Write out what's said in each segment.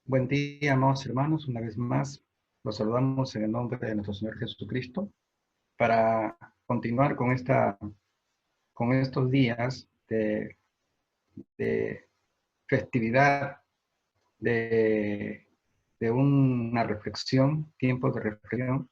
Buen día, amados hermanos. Una vez más, los saludamos en el nombre de nuestro Señor Jesucristo para continuar con estos días de festividad, de, de una reflexión, tiempos de reflexión.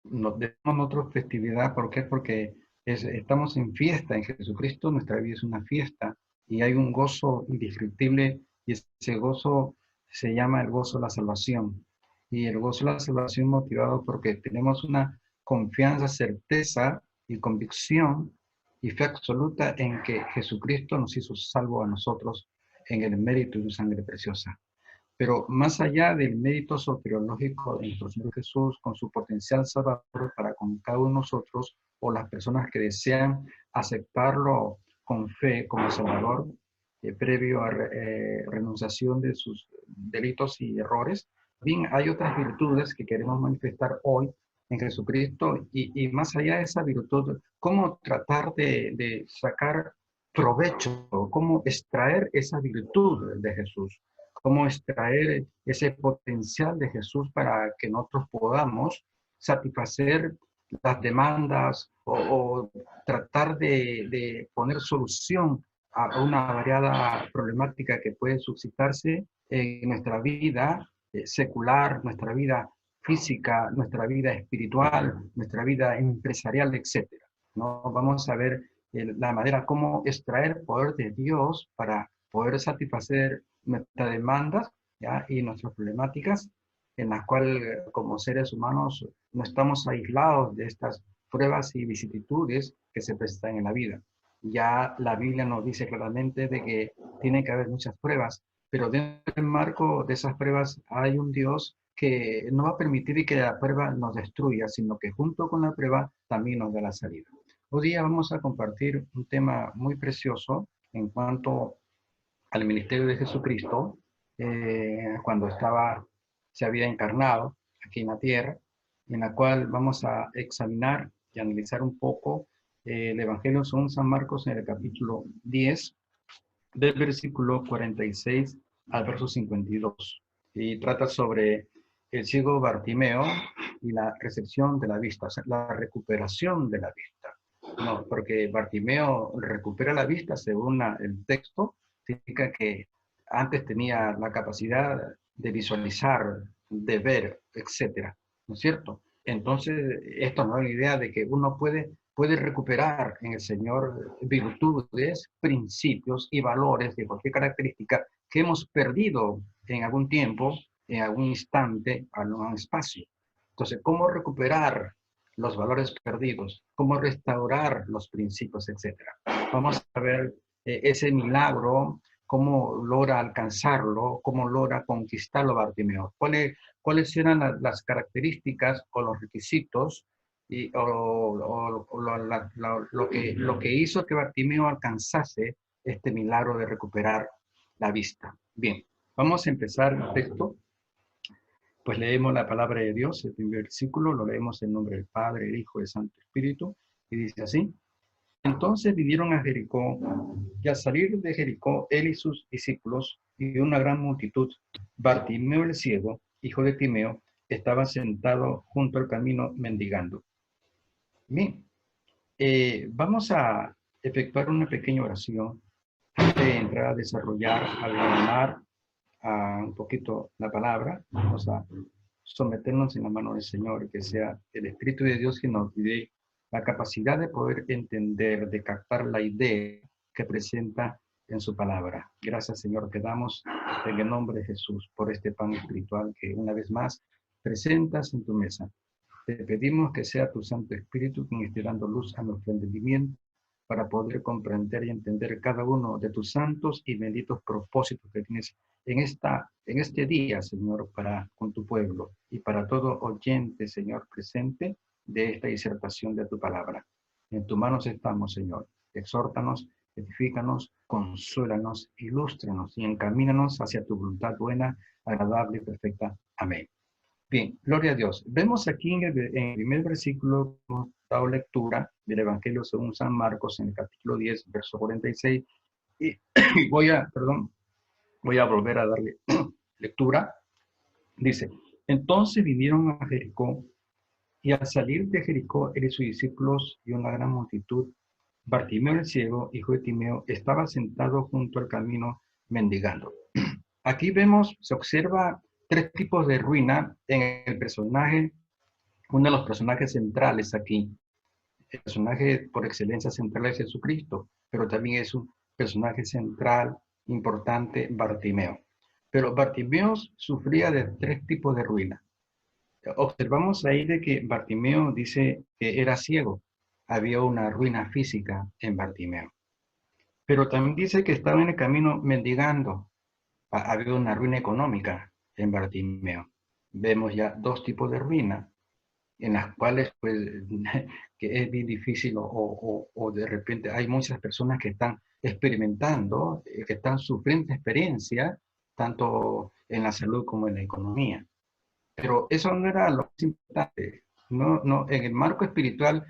Nos damos nosotros festividad, ¿por qué? Porque estamos en fiesta en Jesucristo, nuestra vida es una fiesta y hay un gozo indescriptible y ese gozo se llama el gozo de la salvación. Y el gozo de la salvación motivado porque tenemos una confianza, certeza y convicción y fe absoluta en que Jesucristo nos hizo salvo a nosotros en el mérito de su sangre preciosa. Pero más allá del mérito soteriológico de nuestro Señor Jesús, con su potencial salvador para con cada uno de nosotros, o las personas que desean aceptarlo con fe como Salvador, previo a renunciación de sus delitos y errores, bien, hay otras virtudes que queremos manifestar hoy en Jesucristo y más allá de esa virtud, cómo tratar de sacar provecho, cómo extraer esa virtud de Jesús, cómo extraer ese potencial de Jesús para que nosotros podamos satisfacer las demandas o tratar de poner solución a una variada problemática que puede suscitarse en nuestra vida secular, nuestra vida física, nuestra vida espiritual, nuestra vida empresarial, etcétera. ¿No? Vamos a ver la manera cómo extraer poder de Dios para poder satisfacer nuestras demandas, ¿ya? Y nuestras problemáticas, en las cuales como seres humanos no estamos aislados de estas pruebas y vicisitudes que se presentan en la vida. Ya la Biblia nos dice claramente de que tiene que haber muchas pruebas, pero dentro del marco de esas pruebas hay un Dios que no va a permitir que la prueba nos destruya, sino que junto con la prueba también nos da la salida. Hoy día vamos a compartir un tema muy precioso en cuanto al ministerio de Jesucristo, cuando se había encarnado aquí en la tierra, en la cual vamos a examinar y analizar un poco el Evangelio según San Marcos en el capítulo 10, del versículo 46 al verso 52. Y trata sobre el ciego Bartimeo y la recepción de la vista, o sea, la recuperación de la vista. No, porque Bartimeo recupera la vista según el texto, significa que antes tenía la capacidad de visualizar, de ver, etcétera, ¿no es cierto? Entonces, esto nos da la idea de que uno puede recuperar en el Señor virtudes, principios y valores de cualquier característica que hemos perdido en algún tiempo, en algún instante, en algún espacio. Entonces, ¿cómo recuperar los valores perdidos? ¿Cómo restaurar los principios, etcétera? Vamos a ver ese milagro, cómo logra alcanzarlo, cómo logra conquistarlo Bartimeo. ¿Cuáles eran las características o los requisitos lo que hizo que Bartimeo alcanzase este milagro de recuperar la vista? Bien, vamos a empezar el texto. Pues leemos la palabra de Dios, el primer versículo, lo leemos en nombre del Padre, el Hijo y del Santo Espíritu, y dice así: entonces vinieron a Jericó, y al salir de Jericó, él y sus discípulos, y una gran multitud, Bartimeo el ciego, hijo de Timeo, estaba sentado junto al camino mendigando. Bien, vamos a efectuar una pequeña oración antes de entrar a desarrollar, a desarmar un poquito la palabra. Vamos a someternos en la mano del Señor y que sea el Espíritu de Dios que nos dé la capacidad de poder entender, de captar la idea que presenta en su palabra. Gracias, Señor, te damos en el nombre de Jesús por este pan espiritual que una vez más presentas en tu mesa. Te pedimos que sea tu Santo Espíritu quien esté dando luz a nuestro entendimiento para poder comprender y entender cada uno de tus santos y benditos propósitos que tienes en este día, Señor, para con tu pueblo y para todo oyente, Señor, presente de esta disertación de tu palabra. En tus manos estamos, Señor. Exhórtanos, edifícanos, consuélanos, ilústranos y encamínanos hacia tu voluntad buena, agradable y perfecta. Amén. Bien, gloria a Dios. Vemos aquí en el primer versículo, hemos dado lectura del Evangelio según San Marcos en el capítulo 10, verso 46. Y voy a volver a darle lectura, dice, entonces vinieron a Jericó, y al salir de Jericó, él y sus discípulos y una gran multitud, Bartimeo el ciego, hijo de Timeo, estaba sentado junto al camino mendigando. Aquí vemos, se observa tres tipos de ruina en el personaje, uno de los personajes centrales aquí. El personaje por excelencia central es Jesucristo, pero también es un personaje central importante, Bartimeo. Pero Bartimeo sufría de tres tipos de ruina. Observamos ahí de que Bartimeo dice que era ciego. Había una ruina física en Bartimeo. Pero también dice que estaba en el camino mendigando. Había una ruina económica en Bartimeo. Vemos ya dos tipos de ruina en las cuales pues que es bien difícil o de repente hay muchas personas que están experimentando, que están sufriendo experiencia, tanto en la salud como en la economía. Pero eso no era lo más importante. No, no, en el marco espiritual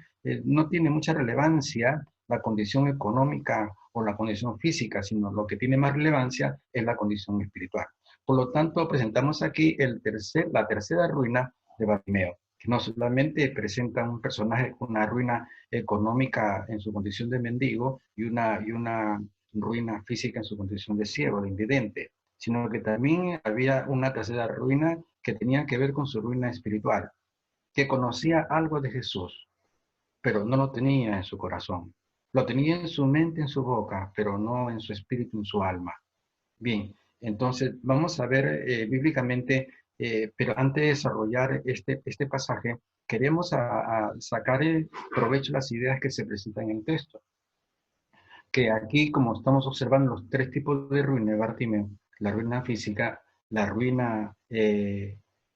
no tiene mucha relevancia la condición económica o la condición física, sino lo que tiene más relevancia es la condición espiritual. Por lo tanto, presentamos aquí la tercera ruina de Bartimeo, que no solamente presenta un personaje con una ruina económica en su condición de mendigo y una ruina física en su condición de ciego, de invidente, sino que también había una tercera ruina que tenía que ver con su ruina espiritual, que conocía algo de Jesús, pero no lo tenía en su corazón. Lo tenía en su mente, en su boca, pero no en su espíritu, en su alma. Bien, entonces vamos a ver bíblicamente, pero antes de desarrollar este pasaje, queremos sacar el provecho de las ideas que se presentan en el texto. Que aquí, como estamos observando los tres tipos de ruina de Bartimeo, la ruina física, la ruina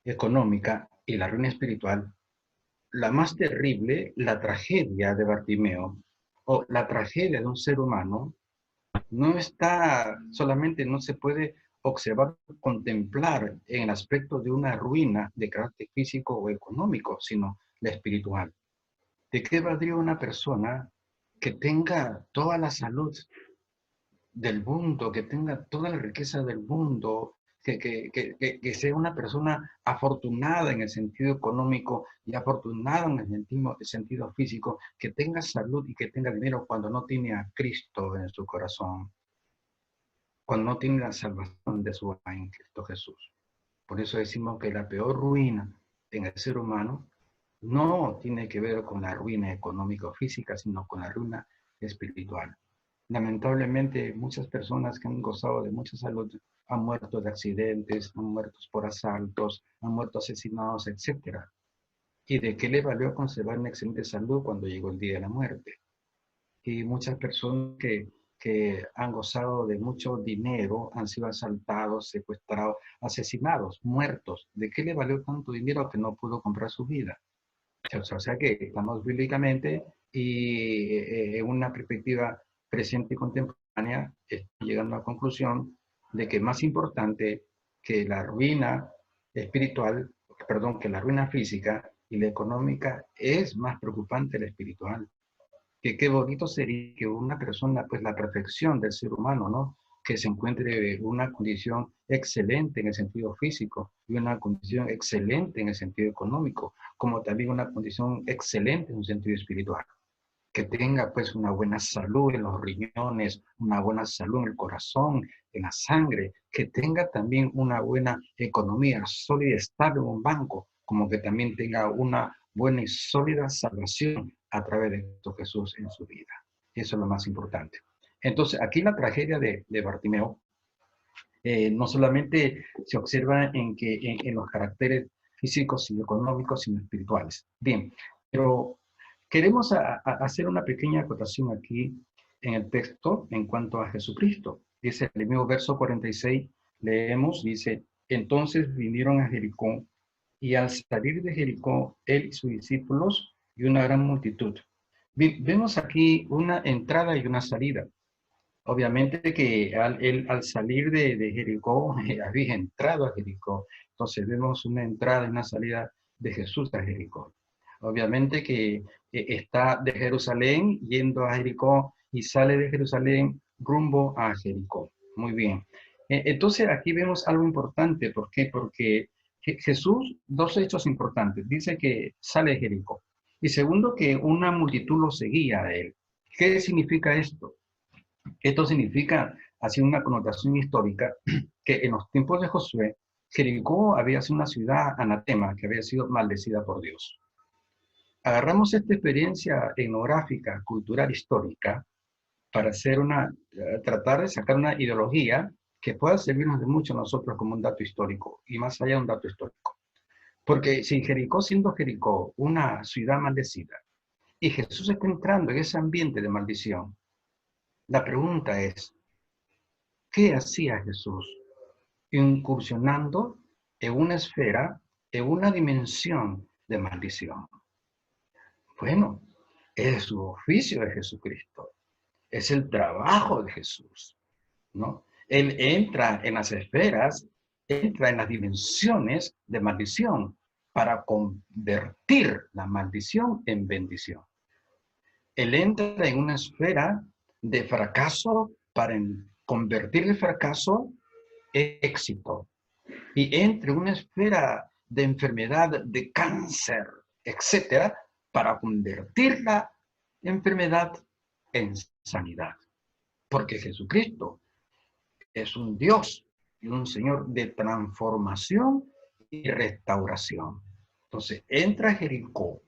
económica y la ruina espiritual, la más terrible, la tragedia de Bartimeo, o la tragedia de un ser humano, no está solamente, no se puede observar, contemplar en el aspecto de una ruina de carácter físico o económico, sino la espiritual. ¿De qué valdría una persona que tenga toda la salud del mundo, que tenga toda la riqueza del mundo, que sea una persona afortunada en el sentido económico y afortunada en el sentido físico, que tenga salud y que tenga dinero cuando no tiene a Cristo en su corazón, cuando no tiene la salvación de su alma en Cristo Jesús? Por eso decimos que la peor ruina en el ser humano no tiene que ver con la ruina económica o física, sino con la ruina espiritual. Lamentablemente, muchas personas que han gozado de mucha salud han muerto de accidentes, han muerto por asaltos, han muerto asesinados, etc. ¿Y de qué le valió conservar una excelente salud cuando llegó el día de la muerte? Y muchas personas que han gozado de mucho dinero han sido asaltados, secuestrados, asesinados, muertos. ¿De qué le valió tanto dinero que no pudo comprar su vida? O sea que estamos bíblicamente y en una perspectiva presente y contemporánea, llegando a la conclusión de que más importante que la ruina espiritual, perdón, que la ruina física y la económica, es más preocupante la espiritual. Que qué bonito sería que una persona, pues la perfección del ser humano, ¿no? Que se encuentre en una condición excelente en el sentido físico y una condición excelente en el sentido económico, como también una condición excelente en un sentido espiritual. Que tenga pues una buena salud en los riñones, una buena salud en el corazón, en la sangre, que tenga también una buena economía sólida y estable en un banco, como que también tenga una buena y sólida salvación a través de Cristo Jesús en su vida. Eso es lo más importante. Entonces, aquí la tragedia de Bartimeo no solamente se observa en los caracteres físicos y económicos, sino espirituales. Bien, pero queremos hacer una pequeña acotación aquí en el texto en cuanto a Jesucristo. Dice el mismo verso 46, leemos, dice, entonces vinieron a Jericó, y al salir de Jericó, él y sus discípulos y una gran multitud. Vemos aquí una entrada y una salida. Obviamente que él al salir de Jericó, había entrado a Jericó. Entonces vemos una entrada y una salida de Jesús a Jericó. Obviamente que está de Jerusalén yendo a Jericó y sale de Jerusalén rumbo a Jericó. Muy bien. Entonces aquí vemos algo importante. ¿Por qué? Porque Jesús, dos hechos importantes. Dice que sale de Jericó. Y segundo, que una multitud lo seguía a él. ¿Qué significa esto? Esto significa, así una connotación histórica, que en los tiempos de Josué, Jericó había sido una ciudad anatema que había sido maldecida por Dios. Agarramos esta experiencia etnográfica, cultural, histórica, para hacer tratar de sacar una ideología que pueda servirnos de mucho a nosotros como un dato histórico, y más allá de un dato histórico. Porque si Jericó, siendo Jericó una ciudad maldecida, y Jesús está entrando en ese ambiente de maldición, la pregunta es, ¿qué hacía Jesús incursionando en una esfera, en una dimensión de maldición? Bueno, es su oficio de Jesucristo, es el trabajo de Jesús, ¿no? Él entra en las esferas, entra en las dimensiones de maldición para convertir la maldición en bendición. Él entra en una esfera de fracaso para convertir el fracaso en éxito. Y entra en una esfera de enfermedad, de cáncer, etcétera, para convertir la enfermedad en sanidad. Porque Jesucristo es un Dios y un Señor de transformación y restauración. Entonces, entra a Jericó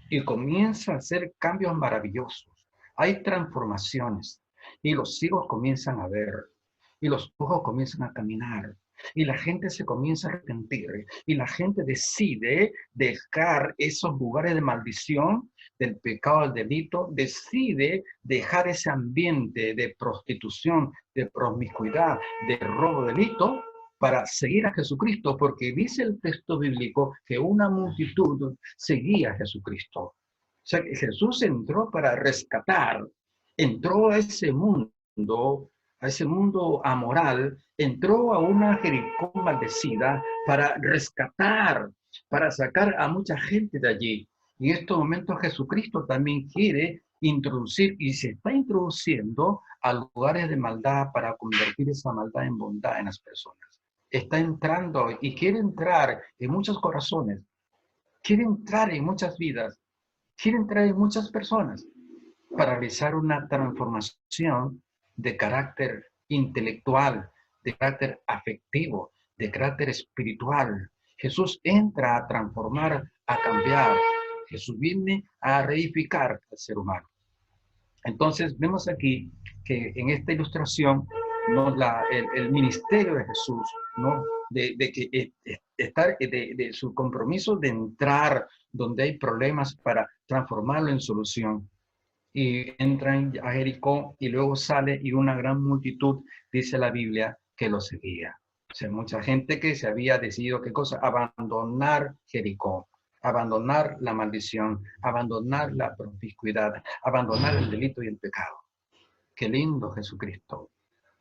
y comienza a hacer cambios maravillosos. Hay transformaciones y los ciegos comienzan a ver y los ojos comienzan a caminar y la gente se comienza a arrepentir y la gente decide dejar esos lugares de maldición, del pecado, del delito, decide dejar ese ambiente de prostitución, de promiscuidad, de robo, delito, para seguir a Jesucristo, porque dice el texto bíblico que una multitud seguía a Jesucristo. O sea, que Jesús entró para rescatar, entró a ese mundo amoral, entró a una Jericó maldecida para rescatar, para sacar a mucha gente de allí. Y en estos momentos Jesucristo también quiere introducir y se está introduciendo a lugares de maldad para convertir esa maldad en bondad en las personas. Está entrando y quiere entrar en muchos corazones, quiere entrar en muchas vidas, quiere entrar en muchas personas para realizar una transformación de carácter intelectual, de carácter afectivo, de carácter espiritual. Jesús entra a transformar, a cambiar. Jesús viene a reificar al ser humano. Entonces vemos aquí que en esta ilustración, ¿no? El ministerio de Jesús, ¿no? de que estar, de su compromiso de entrar donde hay problemas para transformarlo en solución. Y entran a Jericó y luego sale y una gran multitud, dice la Biblia, que lo seguía. O sea, mucha gente que se había decidido, ¿qué cosa? Abandonar Jericó, abandonar la maldición, abandonar la promiscuidad, abandonar el delito y el pecado. Qué lindo Jesucristo,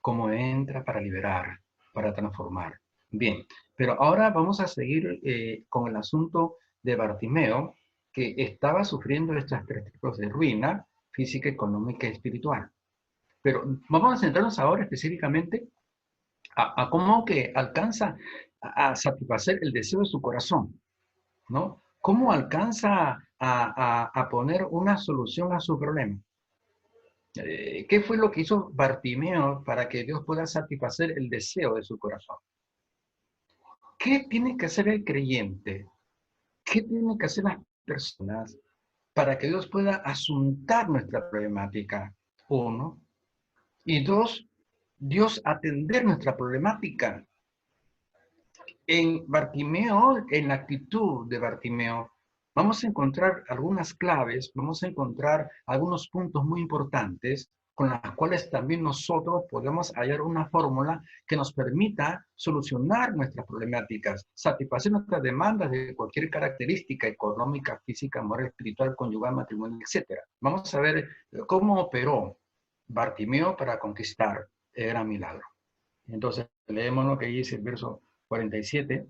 cómo entra para liberar, para transformar. Bien, pero ahora vamos a seguir con el asunto de Bartimeo, que estaba sufriendo estos tres tipos de ruina física, económica y espiritual. Pero vamos a centrarnos ahora específicamente a cómo que alcanza a satisfacer el deseo de su corazón, ¿no? ¿Cómo alcanza a poner una solución a su problema? ¿Qué fue lo que hizo Bartimeo para que Dios pueda satisfacer el deseo de su corazón? ¿Qué tiene que hacer el creyente? ¿Qué tienen que hacer las personas para que Dios pueda asuntar nuestra problemática? Uno. Y dos, Dios atender nuestra problemática. En Bartimeo, en la actitud de Bartimeo, vamos a encontrar algunas claves, vamos a encontrar algunos puntos muy importantes con las cuales también nosotros podemos hallar una fórmula que nos permita solucionar nuestras problemáticas, satisfacer nuestras demandas de cualquier característica económica, física, moral, espiritual, conyugal, matrimonial, etc. Vamos a ver cómo operó Bartimeo para conquistar el gran milagro. Entonces, leemos lo que dice el verso 47.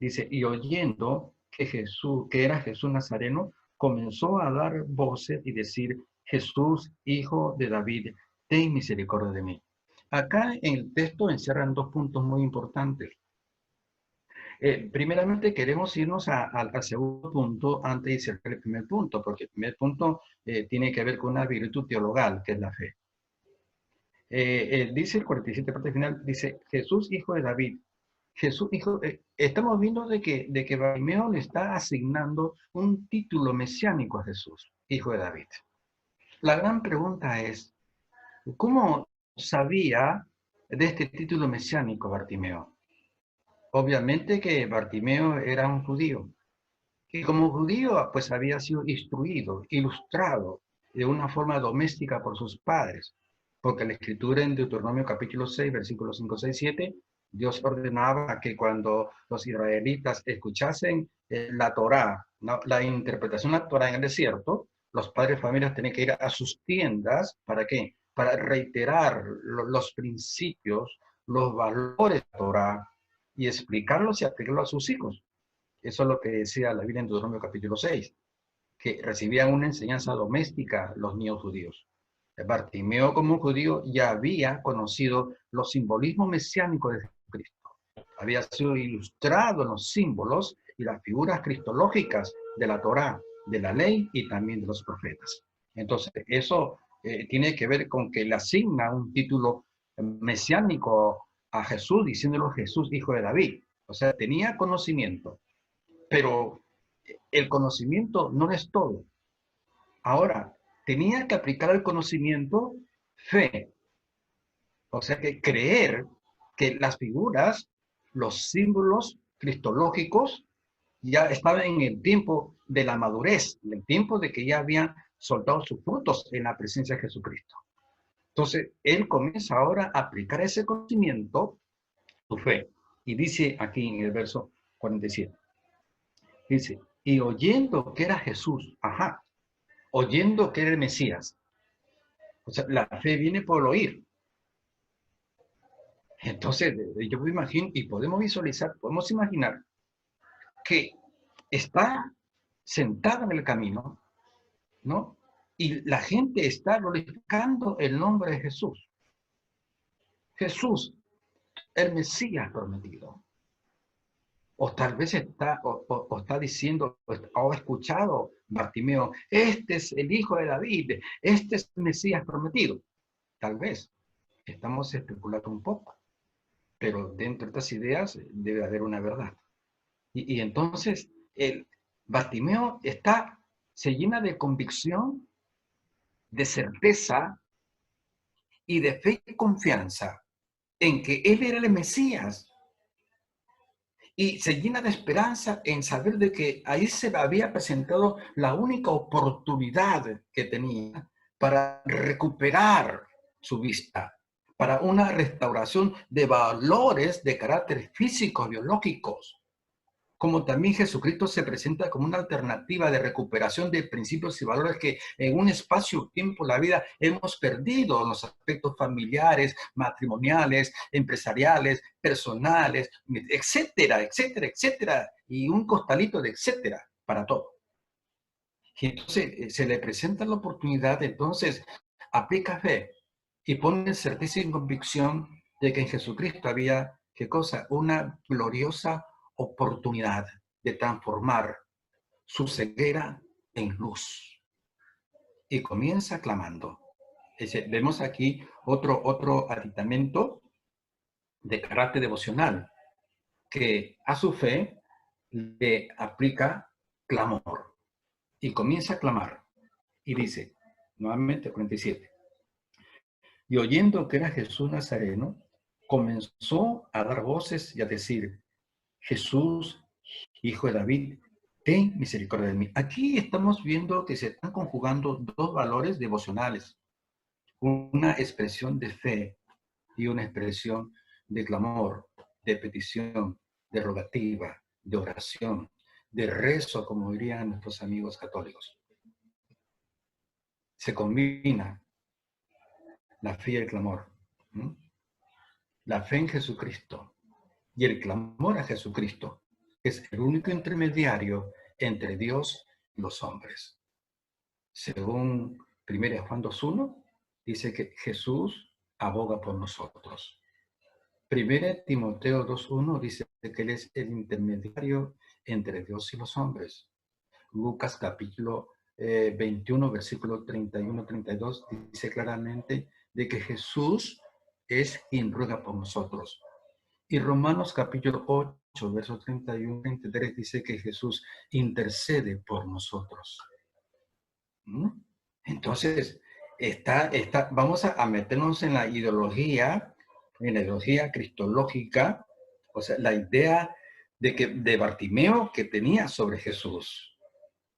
Dice, y oyendo que era Jesús Nazareno, comenzó a dar voces y decir, Jesús, hijo de David, ten misericordia de mí. Acá en el texto encierran dos puntos muy importantes. Primeramente queremos irnos al segundo punto antes de cerrar el primer punto, porque el primer punto tiene que ver con una virtud teologal, que es la fe. Dice el 47, parte final, dice, Jesús, hijo de David. Jesús, hijo, estamos viendo de que Bartimeo le está asignando un título mesiánico a Jesús, hijo de David. La gran pregunta es, ¿cómo sabía de este título mesiánico Bartimeo? Obviamente que Bartimeo era un judío, y como judío pues había sido instruido, ilustrado de una forma doméstica por sus padres, porque la escritura en Deuteronomio capítulo 6, versículos 5, 6, 7, Dios ordenaba que cuando los israelitas escuchasen la Torá, ¿no?, la interpretación de la Torá en el desierto, los padres de familias tenían que ir a sus tiendas, ¿para qué? Para reiterar los principios, los valores de la Torá y explicarlos y aplicarlos a sus hijos. Eso es lo que decía la Biblia en Deuteronomio capítulo 6, que recibían una enseñanza doméstica los niños judíos. Bartimeo como judío ya había conocido los simbolismos mesiánicos de Jesucristo. Había sido ilustrado en los símbolos y las figuras cristológicas de la Torá, de la ley y también de los profetas. Entonces, eso tiene que ver con que le asigna un título mesiánico a Jesús, diciéndolo Jesús, hijo de David. O sea, tenía conocimiento, pero el conocimiento no es todo. Ahora, tenía que aplicar al conocimiento fe. O sea, que creer que las figuras, los símbolos cristológicos ya estaban en el tiempo de la madurez, en el tiempo de que ya habían soltado sus frutos en la presencia de Jesucristo. Entonces, él comienza ahora a aplicar ese conocimiento, su fe. Y dice aquí en el verso 47, dice, y oyendo que era Jesús, ajá, oyendo que era el Mesías. O sea, la fe viene por el oír. Entonces, yo me imagino, y podemos visualizar, podemos imaginar que está sentado en el camino, ¿no? Y la gente está glorificando el nombre de Jesús. Jesús, el Mesías prometido. O tal vez está diciendo, o ha escuchado Bartimeo, este es el hijo de David, este es el Mesías prometido. Tal vez estamos especulando un poco, pero dentro de estas ideas debe haber una verdad. Y entonces el Bartimeo se llena de convicción, de certeza y de fe y confianza en que él era el Mesías. Y se llena de esperanza en saber de que ahí se le había presentado la única oportunidad que tenía para recuperar su vista, para una restauración de valores de carácter físicos, biológicos. Como también Jesucristo se presenta como una alternativa de recuperación de principios y valores que en un espacio-tiempo de la vida hemos perdido en los aspectos familiares, matrimoniales, empresariales, personales, etcétera, etcétera, etcétera, y un costalito de etcétera para todo. Y entonces se le presenta la oportunidad, entonces aplica fe y pone certeza y convicción de que en Jesucristo había, ¿qué cosa? Una gloriosa oportunidad de transformar su ceguera en luz. Y comienza clamando. Vemos aquí otro aditamento de carácter devocional, que a su fe le aplica clamor. Y comienza a clamar. Y dice, nuevamente 47, y oyendo que era Jesús Nazareno, comenzó a dar voces y a decir, Jesús, hijo de David, ten misericordia de mí. Aquí estamos viendo que se están conjugando dos valores devocionales, una expresión de fe y una expresión de clamor, de petición, de rogativa, de oración, de rezo, como dirían nuestros amigos católicos. Se combina la fe y el clamor. La fe en Jesucristo y el clamor a Jesucristo es el único intermediario entre Dios y los hombres. Según 1 Juan 2:1, dice que Jesús aboga por nosotros. Primera Timoteo 2:1 dice que Él es el intermediario entre Dios y los hombres. Lucas capítulo 21, versículo 31-32 dice claramente de que Jesús es quien ruega por nosotros. Y Romanos capítulo 8, versos 31-33 dice que Jesús intercede por nosotros. ¿Mm? Entonces, vamos a meternos en la ideología cristológica, o sea, la idea de Bartimeo que tenía sobre Jesús.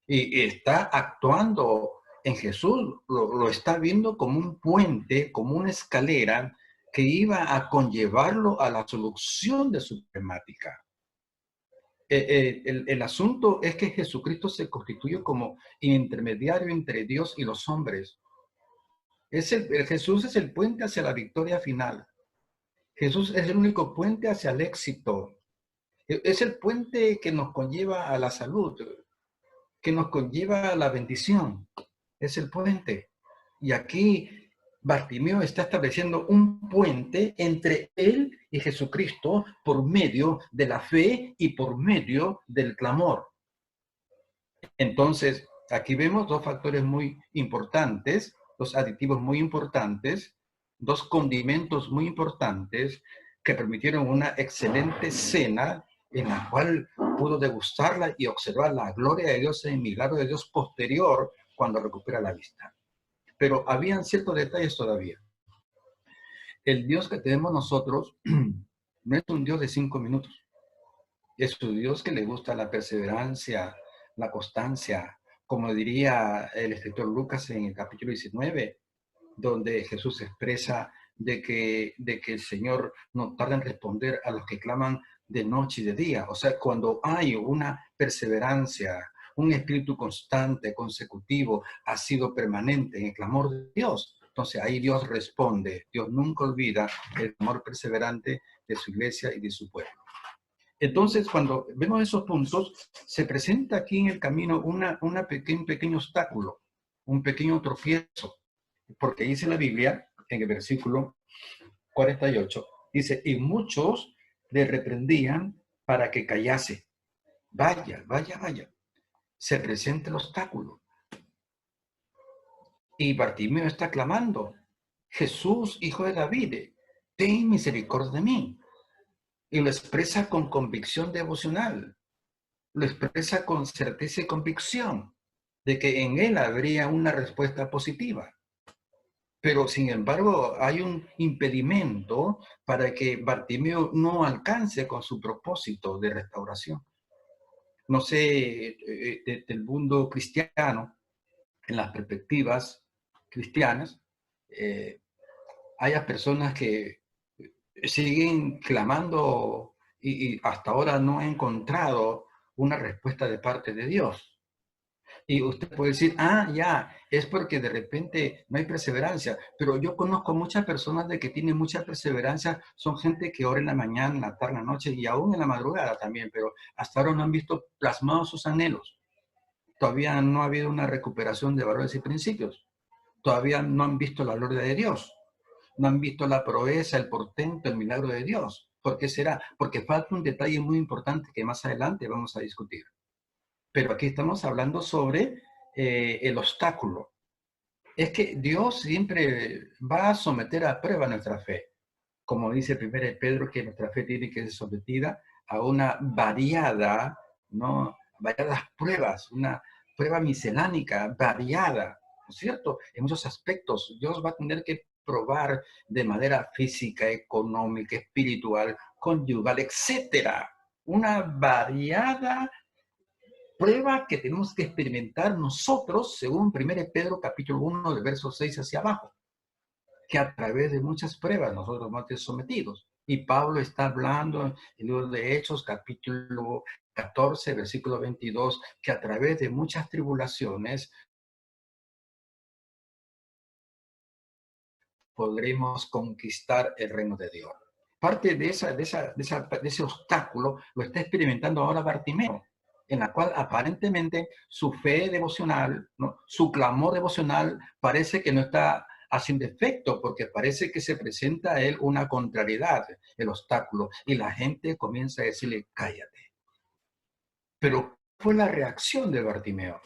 Y está actuando en Jesús, lo está viendo como un puente, como una escalera que iba a conllevarlo a la solución de su temática. El asunto es que Jesucristo se constituye como intermediario entre Dios y los hombres. Jesús es el puente hacia la victoria final. Jesús es el único puente hacia el éxito. Es el puente que nos conlleva a la salud, que nos conlleva a la bendición. Es el puente. Y aquí Bartimeo está estableciendo un puente entre él y Jesucristo por medio de la fe y por medio del clamor. Entonces, aquí vemos dos factores muy importantes, dos aditivos muy importantes, dos condimentos muy importantes que permitieron una excelente cena en la cual pudo degustarla y observar la gloria de Dios y el milagro de Dios posterior cuando recupera la vista. Pero habían ciertos detalles todavía. El Dios que tenemos nosotros no es un Dios de 5 minutos. Es un Dios que le gusta la perseverancia, la constancia, como diría el escritor Lucas en el capítulo 19, donde Jesús expresa de que el Señor no tarda en responder a los que claman de noche y de día. O sea, cuando hay una perseverancia, un espíritu constante, consecutivo, ha sido permanente en el clamor de Dios. Entonces ahí Dios responde. Dios nunca olvida el amor perseverante de su iglesia y de su pueblo. Entonces, cuando vemos esos puntos, se presenta aquí en el camino un pequeño obstáculo, un pequeño tropiezo, porque dice la Biblia, en el versículo 48, dice, y muchos le reprendían para que callase. Vaya. Se presenta el obstáculo. Y Bartimeo está clamando, Jesús, hijo de David, ten misericordia de mí. Y lo expresa con convicción devocional. Lo expresa con certeza y convicción de que en él habría una respuesta positiva. Pero, sin embargo, hay un impedimento para que Bartimeo no alcance con su propósito de restauración. No sé, del mundo cristiano, en las perspectivas cristianas, hay personas que siguen clamando y hasta ahora no han encontrado una respuesta de parte de Dios. Y usted puede decir, ya, es porque de repente no hay perseverancia. Pero yo conozco muchas personas de que tienen mucha perseverancia. Son gente que ora en la mañana, en la tarde, en la noche y aún en la madrugada también. Pero hasta ahora no han visto plasmados sus anhelos. Todavía no ha habido una recuperación de valores y principios. Todavía no han visto la gloria de Dios. No han visto la proeza, el portento, el milagro de Dios. ¿Por qué será? Porque falta un detalle muy importante que más adelante vamos a discutir. Pero aquí estamos hablando sobre el obstáculo. Es que Dios siempre va a someter a prueba nuestra fe. Como dice 1 Pedro, que nuestra fe tiene que ser sometida a una variadas pruebas, una prueba miscelánica, variada, ¿no es cierto? En muchos aspectos, Dios va a tener que probar de manera física, económica, espiritual, conyugal, etcétera. Una variada prueba que tenemos que experimentar nosotros, según 1 Pedro capítulo 1, del verso 6 hacia abajo, que a través de muchas pruebas nosotros vamos a ser sometidos. Y Pablo está hablando en el libro de Hechos, capítulo 14, versículo 22, que a través de muchas tribulaciones podremos conquistar el reino de Dios. Parte de ese obstáculo lo está experimentando ahora Bartimeo, en la cual aparentemente su fe devocional, ¿no?, su clamor devocional parece que no está haciendo efecto porque parece que se presenta a él una contrariedad, el obstáculo, y la gente comienza a decirle, cállate. Pero ¿cuál fue la reacción de Bartimeo?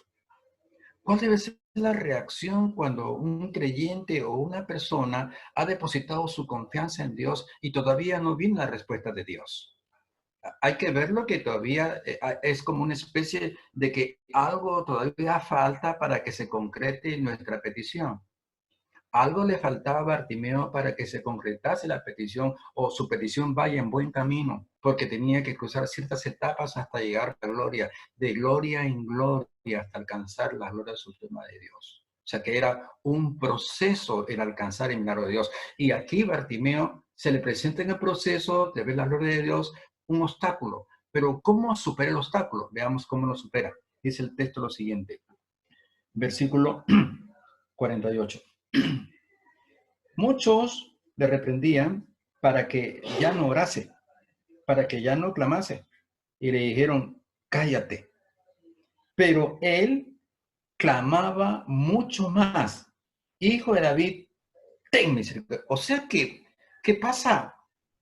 ¿Cuál debe ser la reacción cuando un creyente o una persona ha depositado su confianza en Dios y todavía no viene la respuesta de Dios? Hay que verlo que todavía es como una especie de que algo todavía falta para que se concrete nuestra petición. Algo le faltaba a Bartimeo para que se concretase la petición o su petición vaya en buen camino, porque tenía que cruzar ciertas etapas hasta llegar a la gloria, de gloria en gloria hasta alcanzar la gloria suprema de Dios. O sea que era un proceso el alcanzar el milagro de Dios. Y aquí Bartimeo se le presenta en el proceso de ver la gloria de Dios un obstáculo. Pero ¿cómo supera el obstáculo? Veamos cómo lo supera. Dice el texto lo siguiente. Versículo 48. Muchos le reprendían para que ya no orase, para que ya no clamase. Y le dijeron, cállate. Pero él clamaba mucho más. Hijo de David, ten misericordia. O sea que, ¿qué pasa?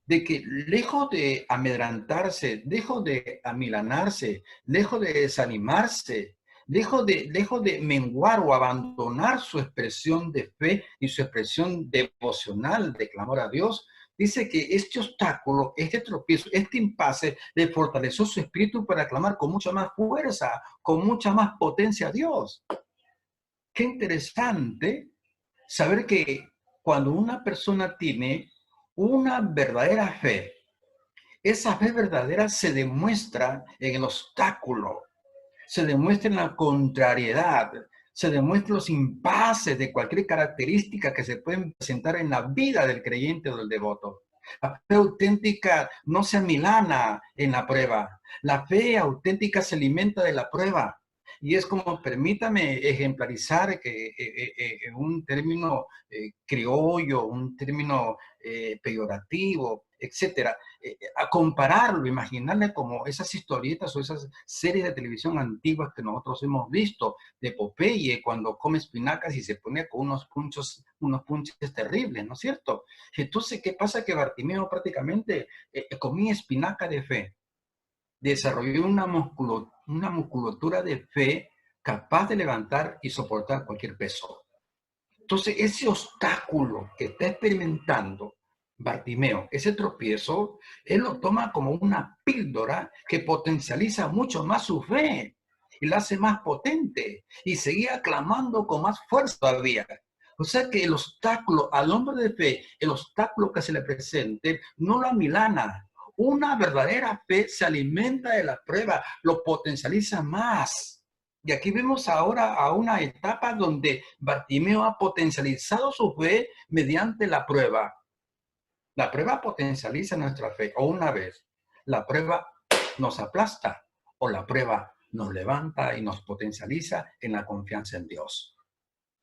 De que lejos de amedrantarse, lejos de amilanarse, lejos de desanimarse, lejos de menguar o abandonar su expresión de fe y su expresión devocional de clamor a Dios, dice que este obstáculo, este tropiezo, este impasse le fortaleció su espíritu para clamar con mucha más fuerza, con mucha más potencia a Dios. Qué interesante saber que cuando una persona tiene una verdadera fe, esa fe verdadera se demuestra en el obstáculo, se demuestra en la contrariedad, se demuestra los impases de cualquier característica que se pueden presentar en la vida del creyente o del devoto. La fe auténtica no se amilana en la prueba. La fe auténtica se alimenta de la prueba. Y es como, permítame ejemplarizar que un término criollo, un término peyorativo, etcétera, a compararlo, imaginarle como esas historietas o esas series de televisión antiguas que nosotros hemos visto, de Popeye, cuando come espinacas y se pone con unos punches terribles, ¿no es cierto? Entonces, ¿qué pasa? Que Bartimeo prácticamente comía espinaca de fe, desarrolló una musculatura de fe capaz de levantar y soportar cualquier peso. Entonces, ese obstáculo que está experimentando Bartimeo, ese tropiezo, él lo toma como una píldora que potencializa mucho más su fe y la hace más potente y seguía clamando con más fuerza todavía. O sea que el obstáculo al hombre de fe, el obstáculo que se le presente, no lo amilana. Una verdadera fe se alimenta de la prueba, lo potencializa más. Y aquí vemos ahora a una etapa donde Bartimeo ha potencializado su fe mediante la prueba. La prueba potencializa nuestra fe. O una vez, la prueba nos aplasta o la prueba nos levanta y nos potencializa en la confianza en Dios.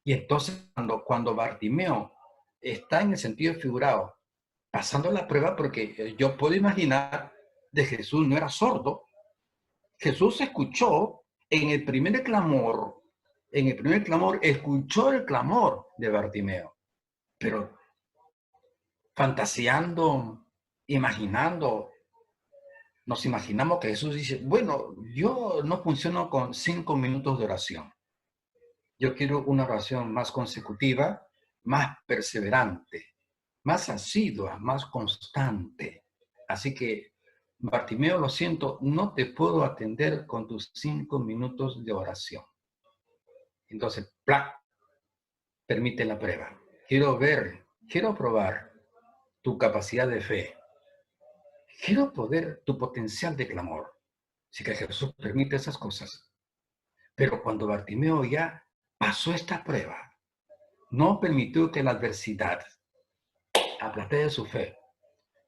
Y entonces cuando Bartimeo está en el sentido figurado, pasando la prueba, porque yo puedo imaginar de Jesús no era sordo. Jesús escuchó en el primer clamor, escuchó el clamor de Bartimeo, pero fantaseando, imaginando, nos imaginamos que Jesús dice, bueno, yo no funciono con 5 minutos de oración. Yo quiero una oración más consecutiva, más perseverante, más asidua, más constante. Así que, Bartimeo, lo siento, no te puedo atender con tus 5 minutos de oración. Entonces, ¡plac! Permite la prueba. Quiero probar tu capacidad de fe. Quiero poder tu potencial de clamor. Así que Jesús permite esas cosas. Pero cuando Bartimeo ya pasó esta prueba, no permitió que la adversidad aplaste de su fe,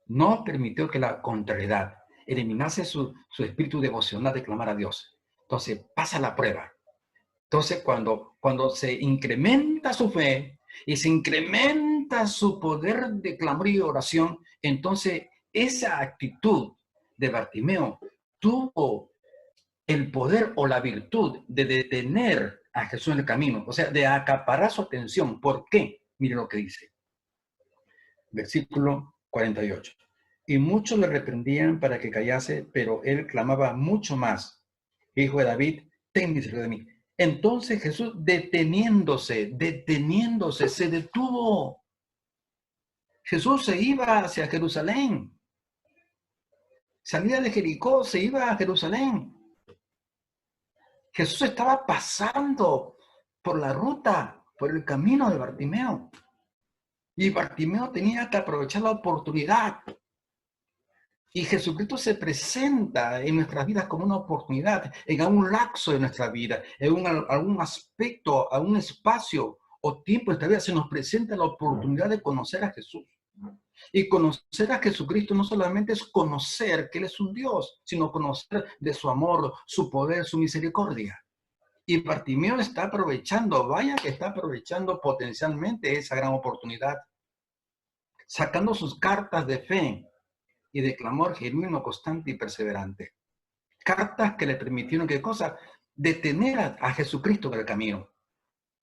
no permitió que la contrariedad eliminase su espíritu devocional de clamar a Dios. Entonces pasa la prueba. Entonces cuando se incrementa su fe y se incrementa su poder de clamor y oración, entonces esa actitud de Bartimeo tuvo el poder o la virtud de detener a Jesús en el camino, o sea, de acaparar su atención. ¿Por qué? Mire lo que dice. Versículo 48. Y muchos le reprendían para que callase, pero él clamaba mucho más. Hijo de David, ten misericordia de mí. Entonces Jesús, deteniéndose, se detuvo. Jesús se iba hacia Jerusalén. Salía de Jericó, se iba a Jerusalén. Jesús estaba pasando por la ruta, por el camino de Bartimeo. Y Bartimeo tenía que aprovechar la oportunidad. Y Jesucristo se presenta en nuestras vidas como una oportunidad, en algún lapso de nuestra vida, en algún aspecto, algún espacio o tiempo de nuestra vida, se nos presenta la oportunidad de conocer a Jesús. Y conocer a Jesucristo no solamente es conocer que Él es un Dios, sino conocer de su amor, su poder, su misericordia. Y Bartimeo está aprovechando, vaya que está aprovechando potencialmente esa gran oportunidad, sacando sus cartas de fe y de clamor genuino, constante y perseverante. Cartas que le permitieron, ¿qué cosa? Detener a Jesucristo en el camino.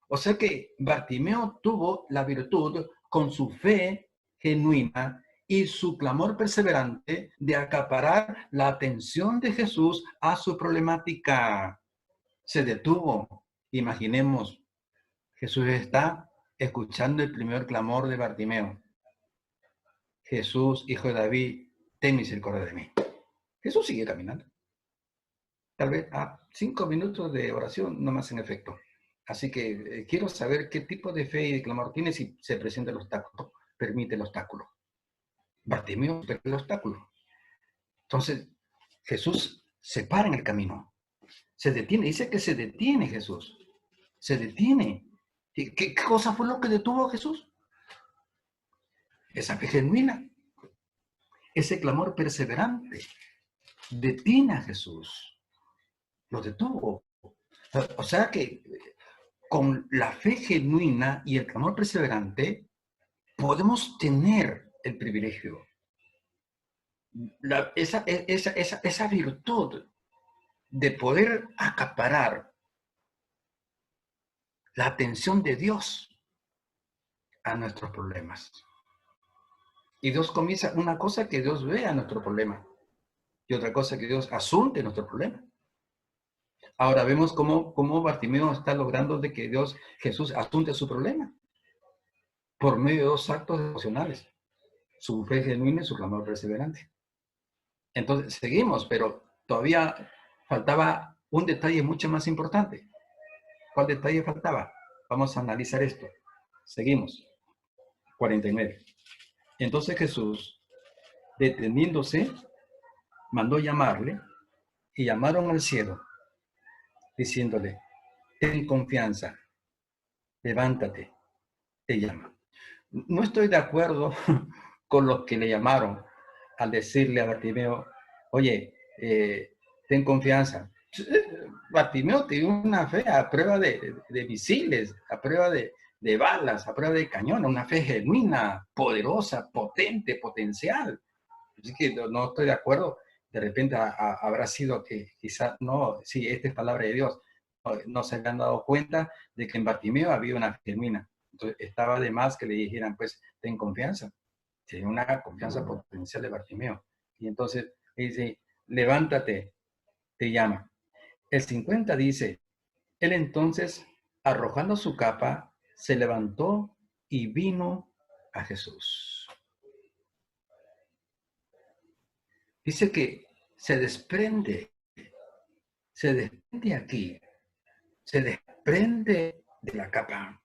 O sea que Bartimeo tuvo la virtud, con su fe genuina y su clamor perseverante, de acaparar la atención de Jesús a su problemática. Se detuvo. Imaginemos, Jesús está escuchando el primer clamor de Bartimeo. Jesús, hijo de David, ten misericordia de mí. Jesús sigue caminando. Tal vez a 5 minutos de oración no más en efecto. Así que quiero saber qué tipo de fe y de clamor tiene si se presenta el obstáculo, permite el obstáculo. Bartimeo permite el obstáculo. Entonces, Jesús se para en el camino. Se detiene, dice que se detiene Jesús. Se detiene. ¿Qué cosa fue lo que detuvo a Jesús? Esa fe genuina. Ese clamor perseverante. Detiene a Jesús. Lo detuvo. O sea que con la fe genuina y el clamor perseverante, podemos tener el privilegio, esa virtud de poder acaparar la atención de Dios a nuestros problemas. Y Dios comienza, una cosa que Dios vea nuestro problema y otra cosa que Dios asunte nuestro problema. Ahora vemos cómo Bartimeo está logrando de que Jesús asunte su problema por medio de 2 actos emocionales: su fe genuina y su clamor perseverante. Entonces, seguimos, pero todavía faltaba un detalle mucho más importante. ¿Cuál detalle faltaba? Vamos a analizar esto. Seguimos. 49. Entonces Jesús, deteniéndose, mandó llamarle, y llamaron al cielo, diciéndole: ten confianza, levántate, te llama. No estoy de acuerdo con los que le llamaron al decirle a Bartimeo: oye, ten confianza. Bartimeo tiene una fe a prueba de misiles, a prueba de balas, a prueba de cañón, una fe genuina, poderosa, potente, potencial. Así que no estoy de acuerdo. De repente habrá sido que quizás, no, sí, esta es palabra de Dios. No se habían dado cuenta de que en Bartimeo había una fe genuina. Entonces estaba de más que le dijeran, pues, ten confianza. Tiene una confianza potencial de Bartimeo. Y entonces dice: levántate, te llama. El 50 dice: él entonces, arrojando su capa, se levantó y vino a Jesús. Dice que se desprende aquí, se desprende de la capa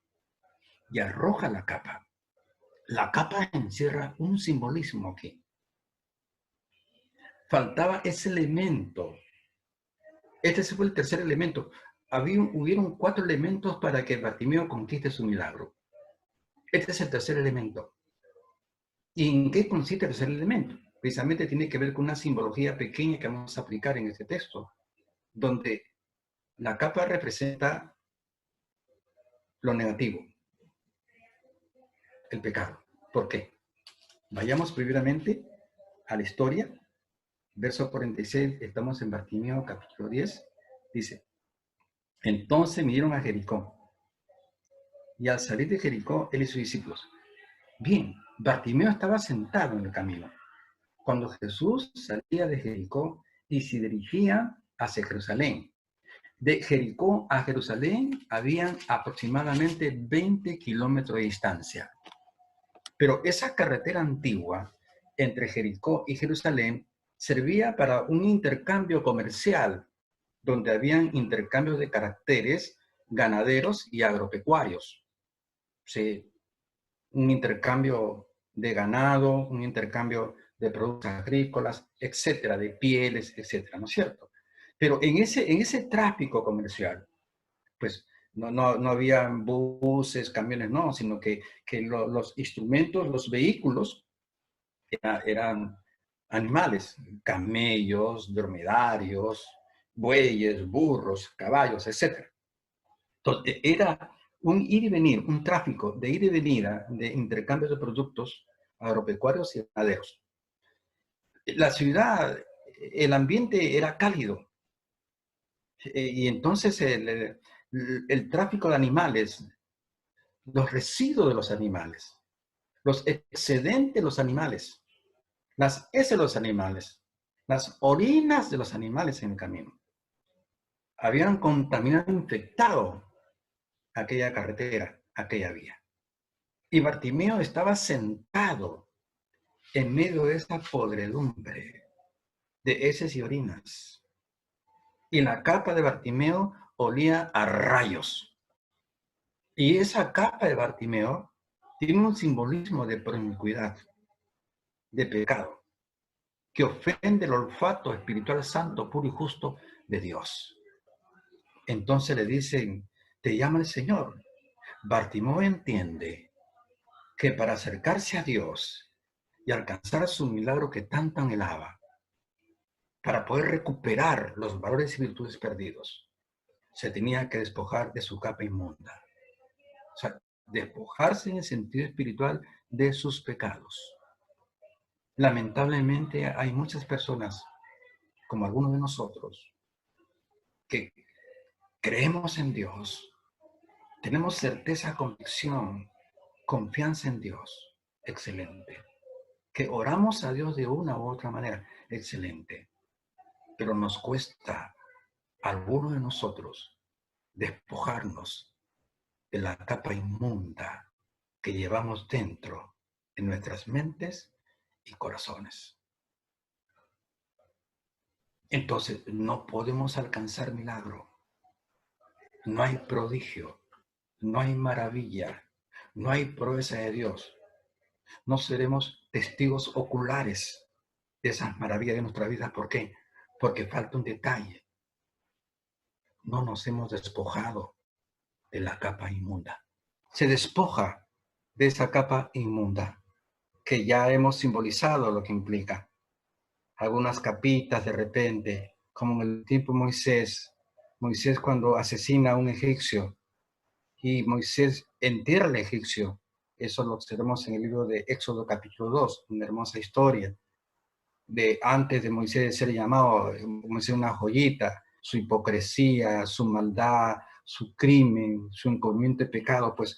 y arroja la capa. La capa encierra un simbolismo aquí. Faltaba ese elemento. Este fue el tercer elemento. Hubieron 4 elementos para que Bartimeo conquiste su milagro. Este es el tercer elemento. ¿Y en qué consiste el tercer elemento? Precisamente tiene que ver con una simbología pequeña que vamos a aplicar en este texto, donde la capa representa lo negativo, el pecado. ¿Por qué? Vayamos primeramente a la historia. Verso 46, estamos en Bartimeo, capítulo 10. Dice: entonces vinieron a Jericó, y al salir de Jericó, él y sus discípulos. Bien, Bartimeo estaba sentado en el camino cuando Jesús salía de Jericó y se dirigía hacia Jerusalén. De Jericó a Jerusalén habían aproximadamente 20 kilómetros de distancia. Pero esa carretera antigua entre Jericó y Jerusalén servía para un intercambio comercial, donde habían intercambios de caracteres ganaderos y agropecuarios. Sí, un intercambio de ganado, un intercambio de productos agrícolas, etcétera, de pieles, etcétera, ¿no es cierto? Pero en ese tráfico comercial, pues no había buses, camiones, no, sino que los instrumentos, los vehículos eran animales, camellos, dromedarios, bueyes, burros, caballos, etcétera. Entonces, era un ir y venir, un tráfico de ir y venida de intercambios de productos agropecuarios y ganaderos. La ciudad, el ambiente era cálido, y entonces el tráfico de animales, los residuos de los animales, los excedentes de los animales, las heces de los animales, las orinas de los animales en el camino, habían contaminado, infectado aquella carretera, aquella vía. Y Bartimeo estaba sentado en medio de esa podredumbre de heces y orinas. Y la capa de Bartimeo olía a rayos. Y esa capa de Bartimeo tiene un simbolismo de promiscuidad, de pecado, que ofende el olfato espiritual santo, puro y justo de Dios. Entonces le dicen, te llama el Señor. Bartimeo entiende que para acercarse a Dios y alcanzar su milagro que tanto anhelaba, para poder recuperar los valores y virtudes perdidos, se tenía que despojar de su capa inmunda. O sea, despojarse en el sentido espiritual de sus pecados. Lamentablemente hay muchas personas, como algunos de nosotros, que creemos en Dios, tenemos certeza, convicción, confianza en Dios, excelente. Que oramos a Dios de una u otra manera, excelente. Pero nos cuesta a algunos de nosotros despojarnos de la capa inmunda que llevamos dentro en nuestras mentes y corazones. Entonces, no podemos alcanzar milagro. No hay prodigio, no hay maravilla, no hay proeza de Dios. No seremos testigos oculares de esas maravillas de nuestra vida. ¿Por qué? Porque falta un detalle. No nos hemos despojado de la capa inmunda. Se despoja de esa capa inmunda que ya hemos simbolizado lo que implica. Algunas capitas de repente, como en el tiempo de Moisés cuando asesina a un egipcio y Moisés entierra al egipcio. Eso lo observamos en el libro de Éxodo capítulo 2, una hermosa historia de antes de Moisés ser llamado, Moisés una joyita, su hipocresía, su maldad, su crimen, su encubrimiento de pecado, pues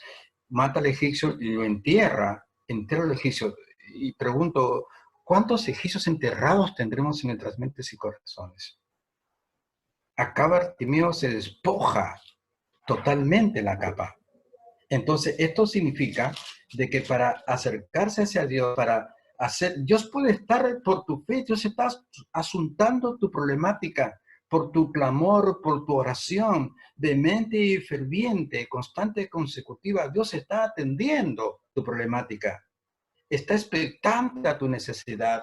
mata al egipcio y lo entierra al egipcio. Y pregunto, ¿cuántos egipcios enterrados tendremos en nuestras mentes y corazones? Acá Bartimeo se despoja totalmente la capa. Entonces, esto significa de que para acercarse hacia Dios, Dios puede estar por tu fe, Dios está asuntando tu problemática, por tu clamor, por tu oración, vehemente y ferviente, constante, consecutiva. Dios está atendiendo tu problemática, está expectante a tu necesidad.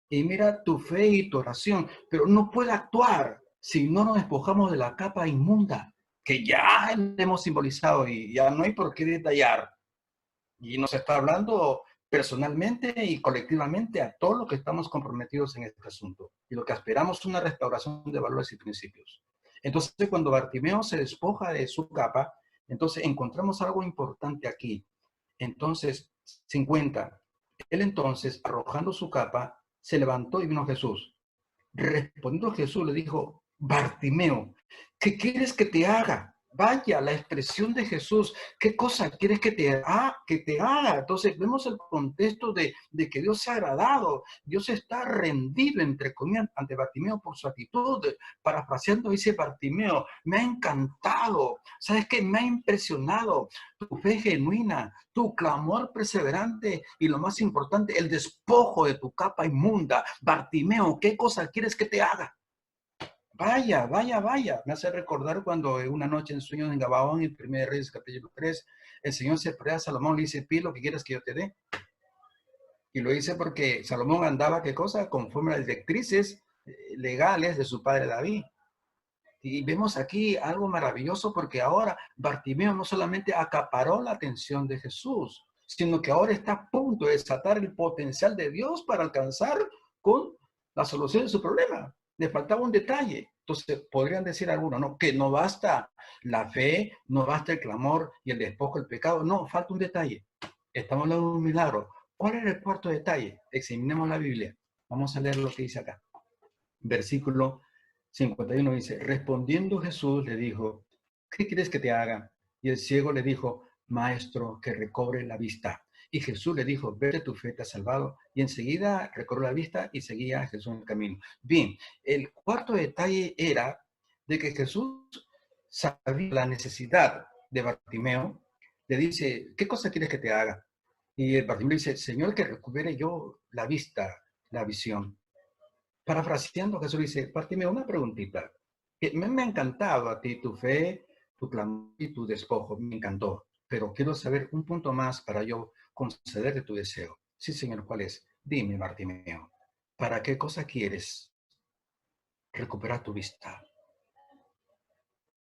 Y mira tu fe y tu oración, pero no puede actuar si no nos despojamos de la capa inmunda que ya hemos simbolizado y ya no hay por qué detallar. Y nos está hablando personalmente y colectivamente a todos los que estamos comprometidos en este asunto. Y lo que esperamos es una restauración de valores y principios. Entonces, cuando Bartimeo se despoja de su capa, entonces encontramos algo importante aquí. Entonces, 50. Él entonces, arrojando su capa, se levantó y vino a Jesús. Respondiendo Jesús le dijo, Bartimeo, ¿qué quieres que te haga? Vaya, la expresión de Jesús, ¿qué cosa quieres que te haga? Entonces vemos el contexto de que Dios se ha agradado, Dios está rendido, entre comillas, ante Bartimeo por su actitud. Parafraseando dice Bartimeo, me ha encantado, ¿sabes qué? Me ha impresionado tu fe genuina, tu clamor perseverante y lo más importante, el despojo de tu capa inmunda. Bartimeo, ¿qué cosa quieres que te haga? Vaya, vaya, vaya. Me hace recordar cuando una noche en sueños en Gabaón, en 1 Reyes capítulo 3, el Señor se prea a Salomón, le dice, pide lo que quieras que yo te dé. Y lo dice porque Salomón andaba, ¿qué cosa? Conforme a las directrices legales de su padre David. Y vemos aquí algo maravilloso porque ahora Bartimeo no solamente acaparó la atención de Jesús, sino que ahora está a punto de desatar el potencial de Dios para alcanzar con la solución de su problema. Le faltaba un detalle. Entonces, podrían decir algunos, ¿no? Que no basta la fe, no basta el clamor y el despojo del pecado. No, falta un detalle. Estamos hablando de un milagro. ¿Cuál era el cuarto detalle? Examinemos la Biblia. Vamos a leer lo que dice acá. Versículo 51 dice, respondiendo Jesús le dijo, ¿qué quieres que te haga? Y el ciego le dijo, maestro, que recobre la vista. Y Jesús le dijo, vete, tu fe te ha salvado. Y enseguida recobró la vista y seguía a Jesús en el camino. Bien, el cuarto detalle era de que Jesús sabía la necesidad de Bartimeo. Le dice, ¿qué cosa quieres que te haga? Y el Bartimeo dice, Señor, que recupere yo la vista, la visión. Parafraseando, Jesús dice, Bartimeo, una preguntita. Que me ha encantado a ti tu fe, tu clamor y tu despojo, me encantó. Pero quiero saber un punto más para yo concederte tu deseo. Sí, Señor, ¿cuál es? Dime, Bartimeo, ¿para qué cosa quieres recuperar tu vista?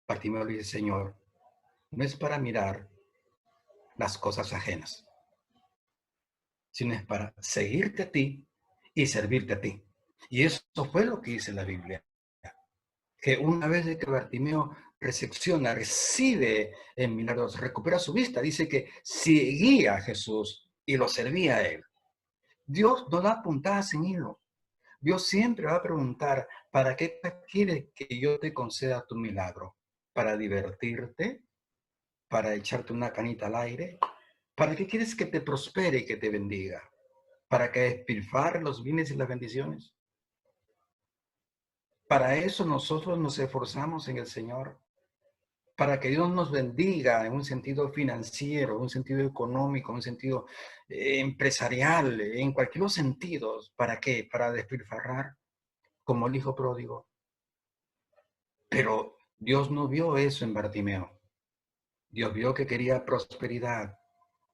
Bartimeo le dice, Señor, no es para mirar las cosas ajenas, sino es para seguirte a ti y servirte a ti. Y eso fue lo que dice la Biblia. Que una vez de que Bartimeo recepciona, recibe en milagros, recupera su vista, dice que seguía a Jesús y lo servía a él. Dios no da puntadas sin hilo. Dios siempre va a preguntar, ¿para qué quieres que yo te conceda tu milagro? ¿Para divertirte? ¿Para echarte una canita al aire? ¿Para qué quieres que te prospere y que te bendiga? ¿Para que despilfarre los bienes y las bendiciones? Para eso nosotros nos esforzamos en el Señor. Para que Dios nos bendiga en un sentido financiero, en un sentido económico, en un sentido empresarial, en cualquier sentido. ¿Para qué? Para despilfarrar, como el hijo pródigo. Pero Dios no vio eso en Bartimeo. Dios vio que quería prosperidad,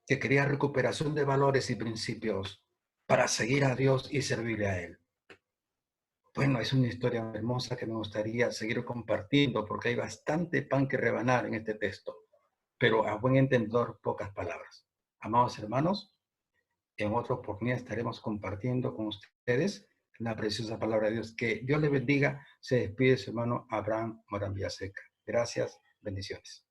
que quería recuperación de valores y principios para seguir a Dios y servirle a Él. Bueno, es una historia hermosa que me gustaría seguir compartiendo porque hay bastante pan que rebanar en este texto, pero a buen entendedor, pocas palabras. Amados hermanos, en otra oportunidad estaremos compartiendo con ustedes la preciosa palabra de Dios. Que Dios les bendiga. Se despide su hermano Abraham Morán Villaseca. Gracias, bendiciones.